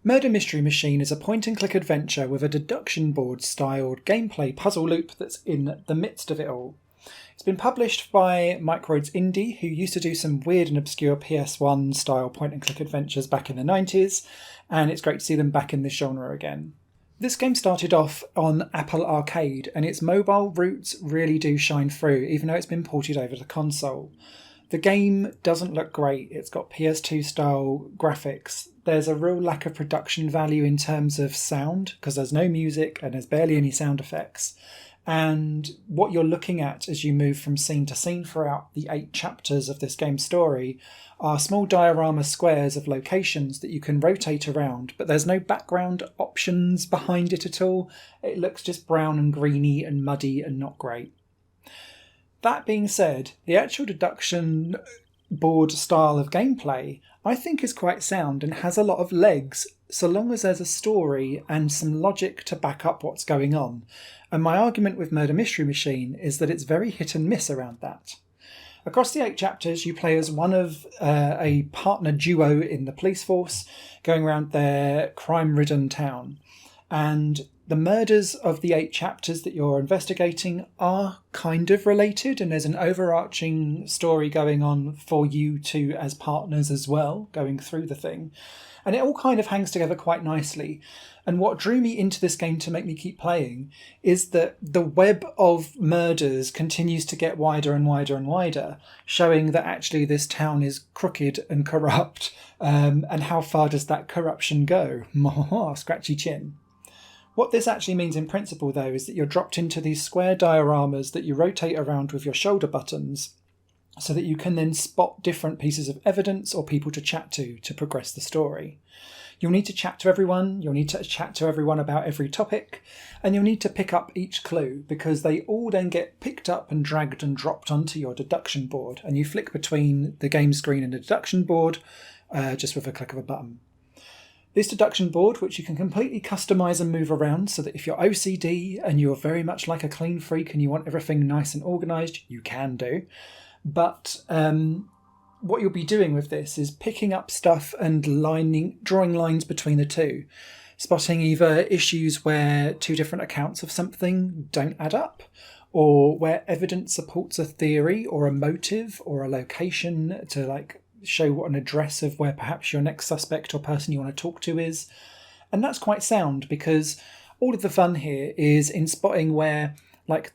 Murder Mystery Machine is a point-and-click adventure with a deduction board-styled gameplay puzzle loop that's in the midst of it all. It's been published by Microids Indie, who used to do some weird and obscure PS1-style point-and-click adventures back in the 90s, and it's great to see them back in this genre again. This game started off on Apple Arcade, and its mobile roots really do shine through, even though it's been ported over to console. The game doesn't look great. It's got PS2-style graphics. There's a real lack of production value in terms of sound, because there's no music and there's barely any sound effects. And what you're looking at as you move from scene to scene throughout the 8 chapters of this game's story are small diorama squares of locations that you can rotate around, but there's no background options behind it at all. It looks just brown and greeny and muddy and not great. That being said, the actual deduction board style of gameplay I think is quite sound and has a lot of legs, so long as there's a story and some logic to back up what's going on. And my argument with Murder Mystery Machine is that it's very hit and miss around that. Across the 8 chapters, you play as one of a partner duo in the police force going around their crime-ridden town. And the murders of the 8 chapters that you're investigating are kind of related, and there's an overarching story going on for you two as partners as well, going through the thing. And it all kind of hangs together quite nicely. And what drew me into this game to make me keep playing is that the web of murders continues to get wider and wider and wider, showing that actually this town is crooked and corrupt. And how far does that corruption go? Scratchy chin. What this actually means in principle, though, is that you're dropped into these square dioramas that you rotate around with your shoulder buttons so that you can then spot different pieces of evidence or people to chat to progress the story. You'll need to chat to everyone, you'll need to chat to everyone about every topic, and you'll need to pick up each clue because they all then get picked up and dragged and dropped onto your deduction board, and you flick between the game screen and the deduction board just with a click of a button. This deduction board, which you can completely customise and move around so that if you're OCD and you're very much like a clean freak and you want everything nice and organised, you can do. But what you'll be doing with this is picking up stuff and drawing lines between the two, spotting either issues where 2 different accounts of something don't add up, or where evidence supports a theory or a motive or a location to show what an address of where perhaps your next suspect or person you want to talk to is. And that's quite sound because all of the fun here is in spotting where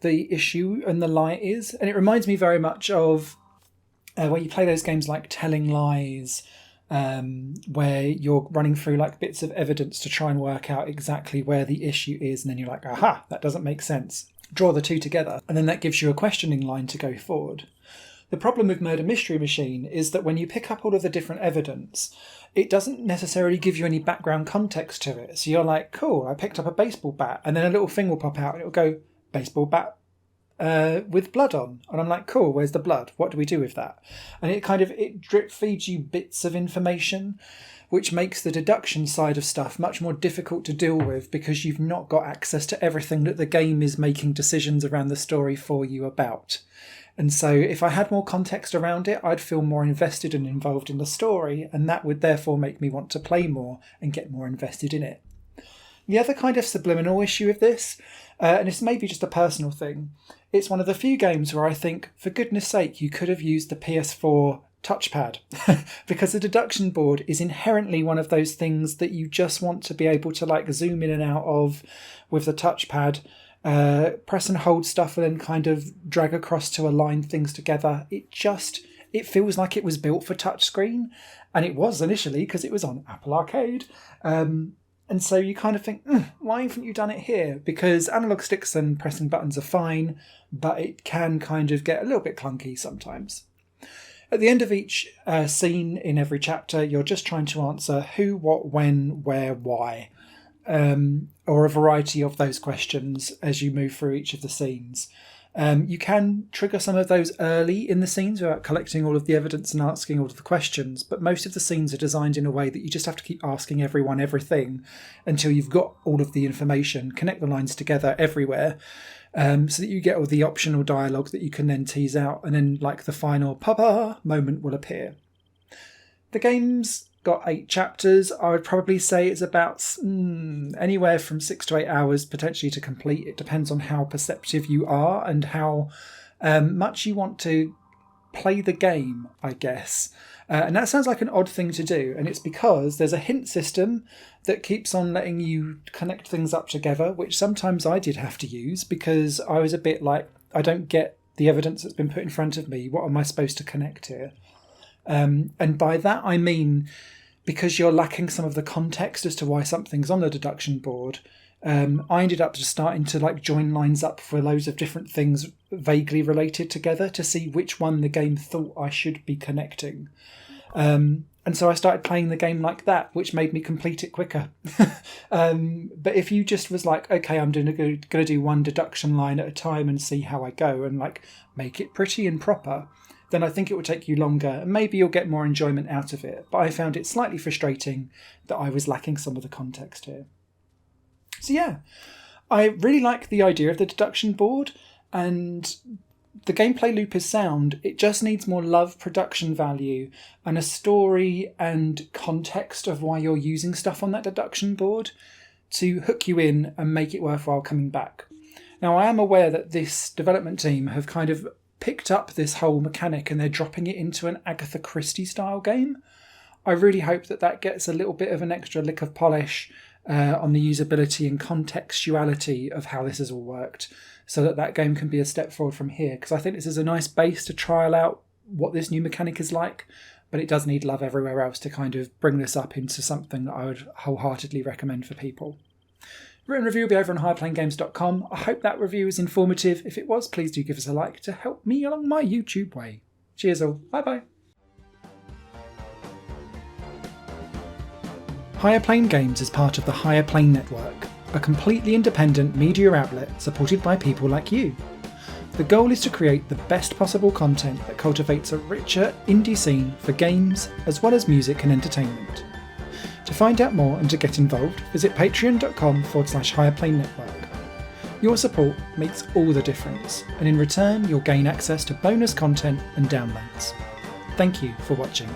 the issue and the lie is. And it reminds me very much of when you play those games like Telling Lies, where you're running through bits of evidence to try and work out exactly where the issue is. And then you're like, aha, that doesn't make sense. Draw the two together. And then that gives you a questioning line to go forward. The problem with Murder Mystery Machine is that when you pick up all of the different evidence, it doesn't necessarily give you any background context to it. So you're like, cool, I picked up a baseball bat, and then a little thing will pop out and it'll go, baseball bat with blood on. And I'm like, cool, where's the blood? What do we do with that? And it drip feeds you bits of information, which makes the deduction side of stuff much more difficult to deal with because you've not got access to everything that the game is making decisions around the story for you about. And so if I had more context around it, I'd feel more invested and involved in the story, and that would therefore make me want to play more and get more invested in it. The other kind of subliminal issue of this, and this may be just a personal thing, it's one of the few games where I think, for goodness sake, you could have used the PS4 touchpad because the deduction board is inherently one of those things that you just want to be able to zoom in and out of with the touchpad. Press and hold stuff and then kind of drag across to align things together. It feels like it was built for touchscreen, and it was initially because it was on Apple Arcade. And so you kind of think, why haven't you done it here? Because analog sticks and pressing buttons are fine, but it can kind of get a little bit clunky sometimes. At the end of each scene in every chapter, you're just trying to answer who, what, when, where, why. Or a variety of those questions as you move through each of the scenes. You can trigger some of those early in the scenes without collecting all of the evidence and asking all of the questions, but most of the scenes are designed in a way that you just have to keep asking everyone everything until you've got all of the information, connect the lines together everywhere, so that you get all the optional dialogue that you can then tease out, and then the final papa moment will appear. The game's got 8 chapters. I would probably say it's about anywhere from 6 to 8 hours potentially to complete. It depends on how perceptive you are and how much you want to play the game, I guess. And that sounds like an odd thing to do, and it's because there's a hint system that keeps on letting you connect things up together, which sometimes I did have to use because I was a bit like, I don't get the evidence that's been put in front of me. What am I supposed to connect here? And by that I mean, because you're lacking some of the context as to why something's on the deduction board, I ended up just starting to like join lines up for loads of different things vaguely related together to see which one the game thought I should be connecting. And so I started playing the game like that, which made me complete it quicker. But if you just was like, okay, I'm going to do one deduction line at a time and see how I go and like make it pretty and proper, then I think it would take you longer and maybe you'll get more enjoyment out of it. But I found it slightly frustrating that I was lacking some of the context here. So yeah, I really like the idea of the deduction board, and the gameplay loop is sound. It just needs more love, production value, and a story and context of why you're using stuff on that deduction board to hook you in and make it worthwhile coming back. Now, I am aware that this development team have kind of picked up this whole mechanic and they're dropping it into an Agatha Christie style game. I really hope that that gets a little bit of an extra lick of polish on the usability and contextuality of how this has all worked, so that that game can be a step forward from here, because I think this is a nice base to trial out what this new mechanic is like, but it does need love everywhere else to kind of bring this up into something that I would wholeheartedly recommend for people. Written review will be over on higherplayinggames.com. I hope that review was informative. If it was, please do give us a like to help me along my YouTube way. Cheers all. Bye bye. Higher Plane Games is part of the Higher Plane Network, a completely independent media outlet supported by people like you. The goal is to create the best possible content that cultivates a richer indie scene for games as well as music and entertainment. To find out more and to get involved, visit patreon.com/higherplane-network. Your support makes all the difference, and in return you'll gain access to bonus content and downloads. Thank you for watching.